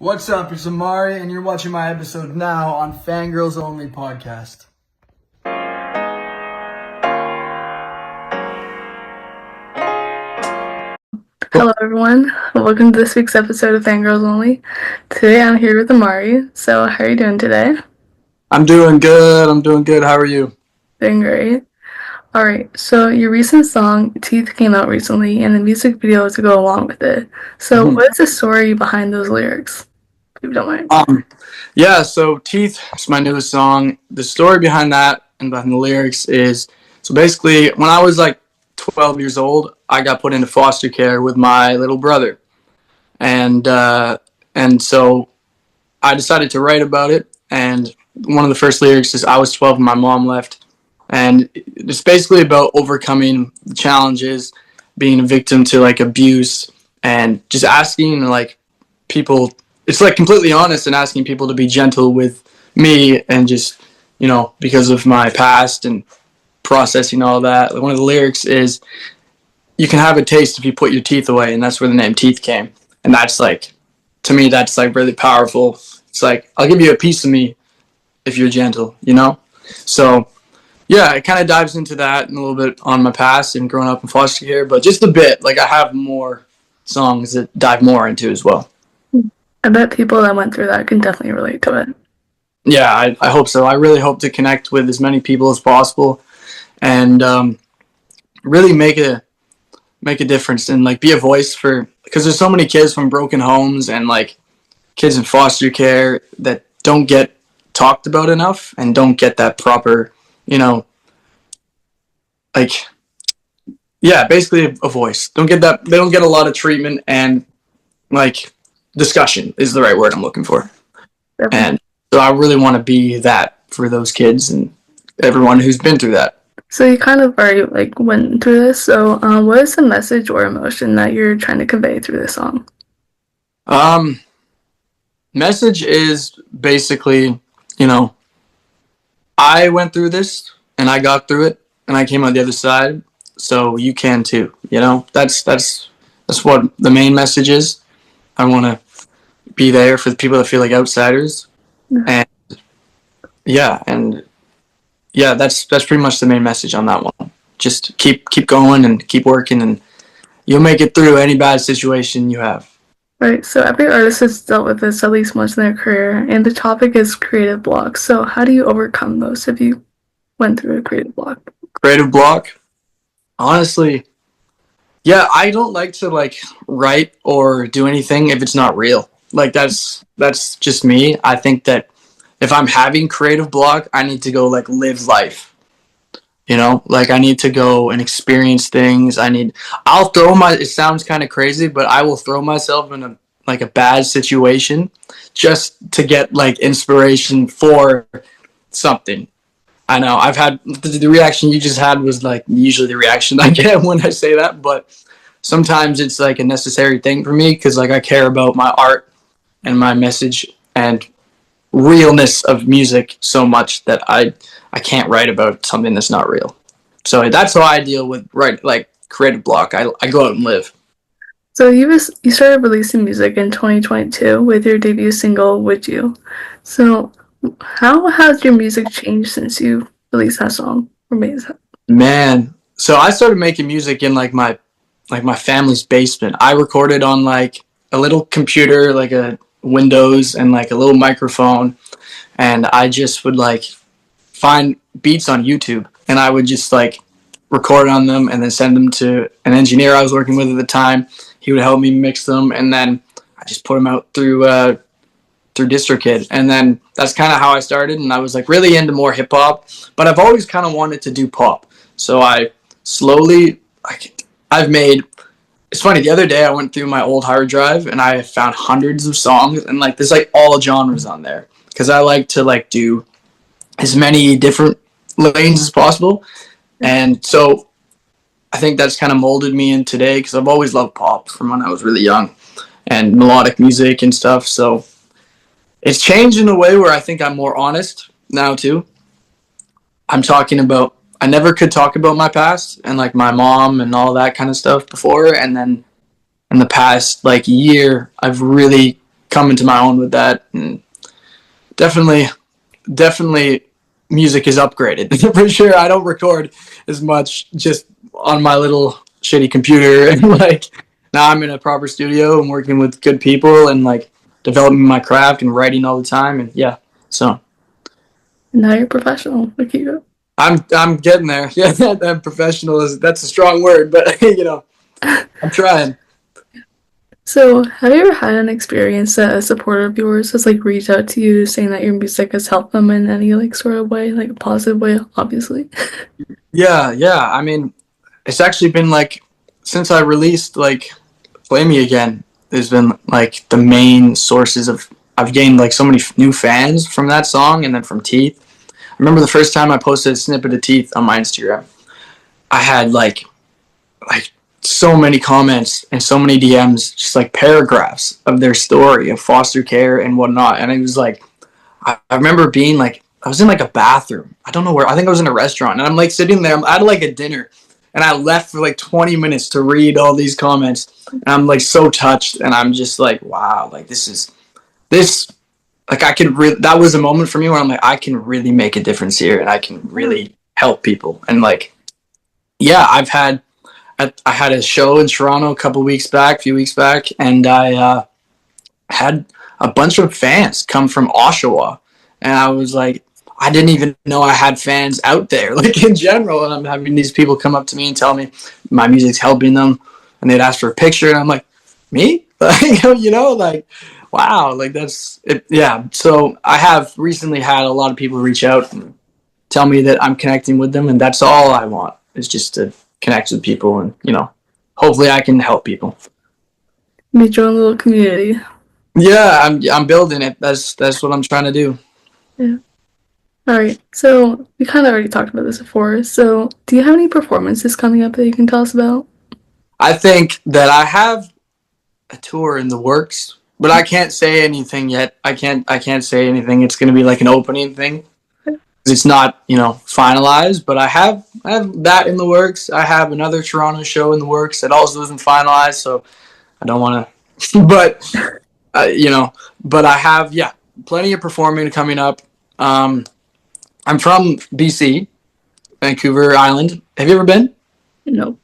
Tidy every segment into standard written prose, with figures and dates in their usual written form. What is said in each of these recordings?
What's up? It's Amarii, and you're watching my episode now on Fangirls Only Podcast. Hello everyone, welcome to this week's episode of Fangirls Only. Today I'm here with Amarii. So how are you doing today? I'm doing good. How are you? Doing great. Alright, so your recent song, Teeth, came out recently and the music video to go along with it. So what is the story behind those lyrics, if you don't mind? So Teeth is my newest song. The story behind that and behind the lyrics is, so basically when I was like 12 years old, I got put into foster care with my little brother. And so I decided to write about it, and one of the first lyrics is, I was 12 and my mom left. And it's basically about overcoming the challenges, being a victim to like abuse, and just asking like people, it's like completely honest, and asking people to be gentle with me, and just, because of my past and processing all that. One of the lyrics is, you can have a taste if you put your teeth away, and that's where the name Teeth came. And that's like, to me, that's like really powerful. It's like, I'll give you a piece of me if you're gentle, So yeah, it kind of dives into that and a little bit on my past and growing up in foster care, but just a bit. Like, I have more songs that dive more into as well. I bet people that went through that can definitely relate to it. Yeah, I hope so. I really hope to connect with as many people as possible, and really make a difference, and like be a voice for, because there's so many kids from broken homes and like kids in foster care that don't get talked about enough and don't get that proper, basically a voice. They don't get a lot of treatment, and like discussion is the right word I'm looking for. Definitely. And so I really want to be that for those kids and everyone who's been through that. So you kind of already went through this. So what is the message or emotion that you're trying to convey through this song? Message is basically, I went through this and I got through it and I came out the other side, so you can too. That's what the main message is. I want to be there for the people that feel like outsiders, and that's pretty much the main message on that one. Just keep going and keep working, and you'll make it through any bad situation you have. Right, so every artist has dealt with this at least once in their career, and the topic is creative blocks. So how do you overcome those if you went through a creative block? Creative block? Honestly, yeah, I don't like to write or do anything if it's not real. That's just me. I think that if I'm having creative block, I need to go live life. I need to go and experience things. It sounds kind of crazy, but I will throw myself in a bad situation just to get inspiration for something. I know I've had the reaction you just had was usually the reaction I get when I say that, but sometimes it's a necessary thing for me, because I care about my art and my message and realness of music so much that I can't write about something that's not real. So that's how I deal with creative block. I go out and live. So you started releasing music in 2022 with your debut single "Would You." So how has your music changed since you released that song or made that? Man, so I started making music in my family's basement. I recorded on a little computer, a Windows, and a little microphone, and I just would find beats on YouTube, and I would just record on them and then send them to an engineer I was working with at the time. He would help me mix them, and then I just put them out through DistroKid, and then that's kind of how I started. And I was really into more hip hop, but I've always kind of wanted to do pop. So I slowly, it's funny, the other day I went through my old hard drive and I found hundreds of songs, and there's all genres on there, because I like to do as many different lanes as possible. And so I think that's kind of molded me in today, because I've always loved pop from when I was really young, and melodic music and stuff. So it's changed in a way where I think I'm more honest now too. I never could talk about my past and my mom and all that kind of stuff before, and then in the past year I've really coming to my own with that. And definitely, definitely, music is upgraded for sure. I don't record as much just on my little shitty computer, and like now I'm in a proper studio and working with good people and like developing my craft and writing all the time. And yeah, so And now you're professional. Look at you. I'm getting there. Yeah, that professional is that's a strong word, but I'm trying. So, have you ever had an experience that a supporter of yours has like reached out to you saying that your music has helped them in any like sort of way, like a positive way, obviously? Yeah, yeah. I mean, it's actually been like since I released like Play Me Again, there's been like the main sources of I've gained like so many new fans from that song and then from Teeth. I remember the first time I posted a snippet of Teeth on my Instagram. I had like so many comments and so many DMs, just like paragraphs of their story of foster care and whatnot. And it was like I remember being like I was in like a bathroom. I don't know where. I think I was in a restaurant, and I'm like sitting there. I'm at like a dinner, and I left for like 20 minutes to read all these comments. And I'm like so touched, and I'm just like, wow, like this. Like I could really. That was a moment for me where I'm like, I can really make a difference here, and I can really help people. And like, yeah, I had a show in Toronto a few weeks back, and I had a bunch of fans come from Oshawa, and I was like, I didn't even know I had fans out there, like in general. And I'm having these people come up to me and tell me my music's helping them, and they'd ask for a picture, and I'm like, me, like like wow, like that's it. Yeah. So I have recently had a lot of people reach out and tell me that I'm connecting with them, and that's all I want is just to connect with people, and hopefully I can help people. Made your own little community. Yeah, I'm building it. That's what I'm trying to do. Yeah. All right. So we kind of already talked about this before. So do you have any performances coming up that you can tell us about? I think that I have a tour in the works, but I can't say anything yet. I can't say anything. It's going to be like an opening thing. It's not, finalized, but I have that in the works. I have another Toronto show in the works that also isn't finalized, so I don't want to but uh, you know, but I have yeah, plenty of performing coming up. I'm from BC, Vancouver Island. Have you ever been? No,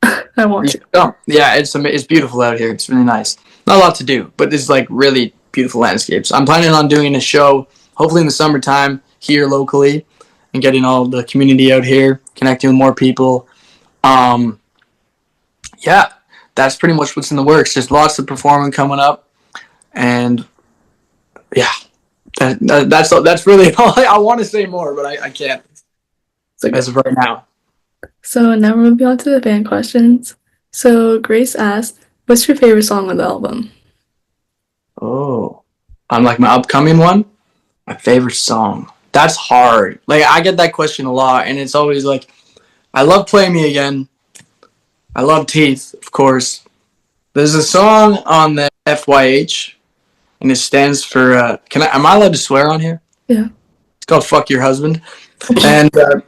I want to. Oh, yeah, it's beautiful out here. It's really nice. Not a lot to do, but there's like really beautiful landscapes. I'm planning on doing a show, hopefully in the summertime here locally, and getting all the community out here, connecting with more people. Um, yeah, that's pretty much what's in the works. There's lots of performing coming up, and yeah, that's really all. I want to say more, but I can't So good. as of right now. So now we're moving on to the fan questions. So Grace asked, "What's your favorite song on the album?" Oh, on like my upcoming one. My favorite song. That's hard. Like I get that question a lot, and it's always like, I love "Play Me Again." I love "Teeth," of course. There's a song on the FYH, and it stands for. Am I allowed to swear on here? Yeah. It's called "Fuck Your Husband," and yeah,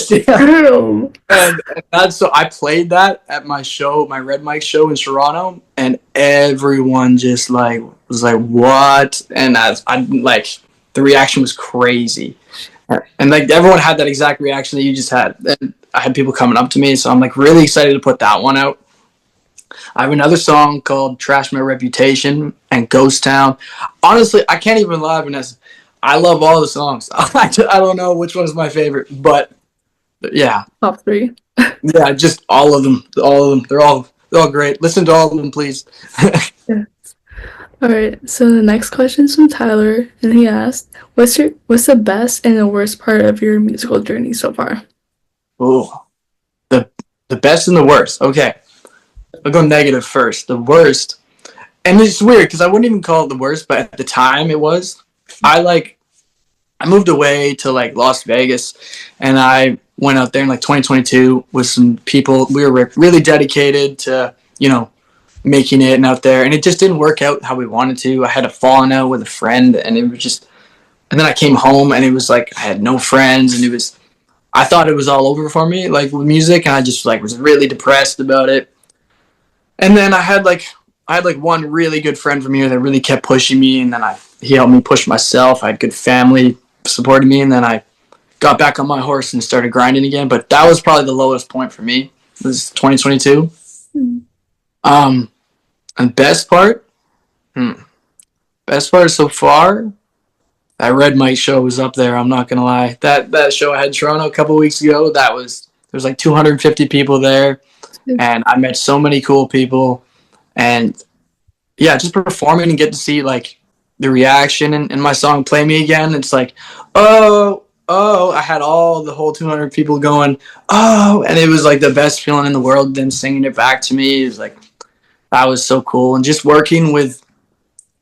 Damn. and that's so I played that at my show, my Red Mike show in Toronto, and everyone just like was like, "What?" And I like the reaction was crazy, and like everyone had that exact reaction that you just had. And I had people coming up to me, so I'm like really excited to put that one out. I have another song called "Trash My Reputation" and "Ghost Town." Honestly, I can't even lie, Vanessa. I love all the songs. I don't know which one is my favorite, but yeah, Top three. yeah, just all of them. All of them. They're all great. Listen to all of them, please. Yeah. All right. So the next question is from Tyler, and he asked, "What's the best and the worst part of your musical journey so far?" Oh, the the best and the worst. Okay, I'll go negative first. The worst, and it's weird because I wouldn't even call it the worst, but at the time it was. I moved away to like Las Vegas, and I went out there in like 2022 with some people. We were really dedicated to making it and out there, and it just didn't work out how we wanted to. I had a falling out with a friend, and it was just. And then I came home, and it was like I had no friends, and it was. I thought it was all over for me, like with music, and I just like was really depressed about it. And then I I had like one really good friend from here that really kept pushing me, and then he helped me push myself. I had good family supporting me, and then I got back on my horse and started grinding again. But that was probably the lowest point for me. It was 2022. Mm. And best part so far, that Red Mike show was up there. I'm not gonna lie. That show I had in Toronto a couple weeks ago. There's like 250 people there, and I met so many cool people. And yeah, just performing and get to see like the reaction and my song "Play Me Again." It's like, oh, I had all the whole 200 people going, oh, and it was like the best feeling in the world. Them singing it back to me, it was like that was so cool. And just working with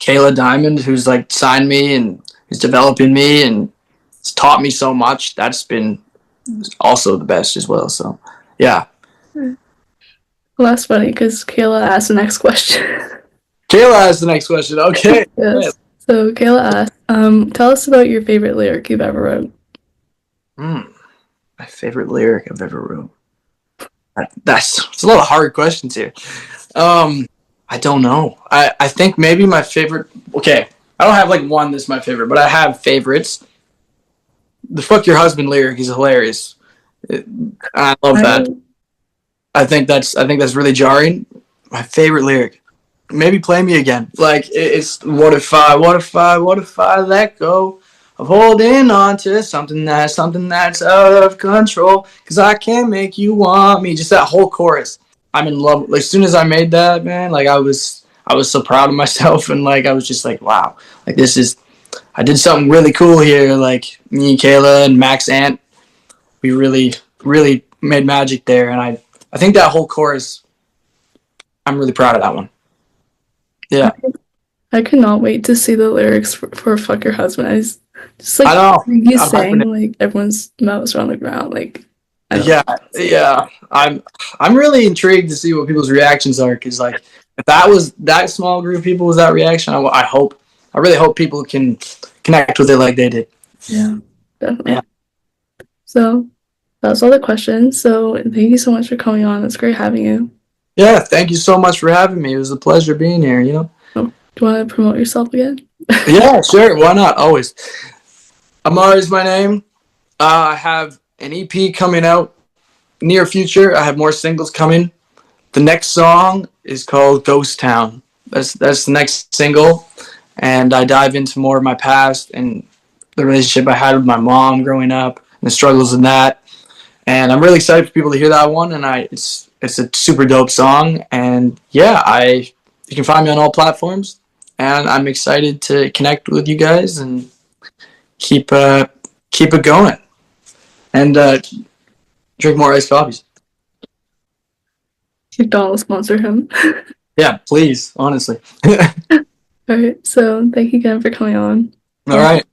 Kayla Diamond, who's like signed me and is developing me and has taught me so much. That's been also the best as well. So yeah. Well, that's funny because Kayla asked the next question. Kayla has the next question. Okay. Yes. So Kayla asked, tell us about your favorite lyric you've ever wrote. My favorite lyric I've ever wrote. It's a lot of hard questions here. I don't know. I think maybe my favorite. Okay, I don't have like one that's my favorite, but I have favorites. The "fuck your husband" lyric is hilarious. I love that. I think that's really jarring. My favorite lyric, maybe "Play Me Again." Like it's what if I let go of holding on to something that's out of control, because I can't make you want me. Just that whole chorus. I'm in love. Like, as soon as I made that, man, like I was so proud of myself, and like I was just like, wow, like I did something really cool here. Like me and Kayla and Max Ant, we really made magic there, and I think that whole chorus, I'm really proud of that one. Yeah, I could not wait to see the lyrics for "Fuck Your Husband." Just like I know. you I'm hyping sang, it. like everyone's mouths were on the ground. Like I don't Yeah, know. yeah. I'm really intrigued to see what people's reactions are, because like if that small group of people was that reaction, I really hope people can connect with it like they did. Yeah, definitely. Yeah. So that was all the questions. So thank you so much for coming on. It's great having you. Yeah, thank you so much for having me. It was a pleasure being here. Oh, do you want to promote yourself again? Yeah, sure. Why not? Always. Amarii is my name. I have an EP coming out near future. I have more singles coming. The next song is called Ghost Town. That's the next single, and I dive into more of my past and the relationship I had with my mom growing up and the struggles in that. And I'm really excited for people to hear that one. And it's a super dope song. And yeah, you can find me on all platforms. And I'm excited to connect with you guys and keep it going. And drink more iced coffees. McDonald's sponsor him. Yeah, please, honestly. All right. So thank you again for coming on. All right.